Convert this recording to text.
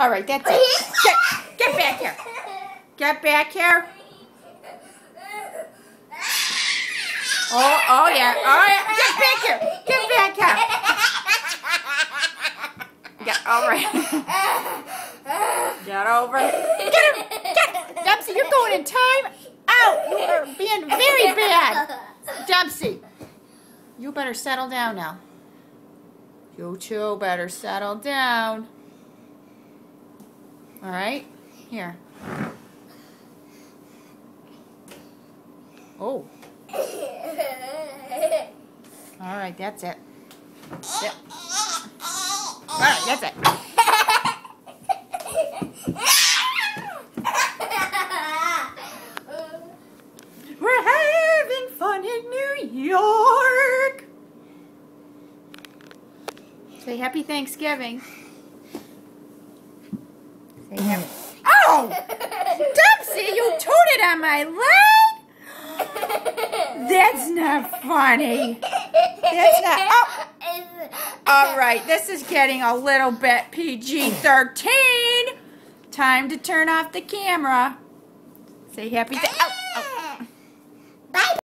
All right, that's it. Get back here. Get back here. Oh yeah. All right, get back here. Get back here. Yeah, all right. Get over. Get him. Dempsey, you're going in time out. You are being very bad. Dempsey, you better settle down now. You two better settle down. All right? Here. Oh. All right, that's it. Yep. All right, that's it. We're having fun in New York. Say Happy Thanksgiving. Say happy. Oh! Dempsey, you tooted on my leg? That's not funny. That's not. Oh. All right, this is getting a little bit PG-13. Time to turn off the camera. Say happy. Oh.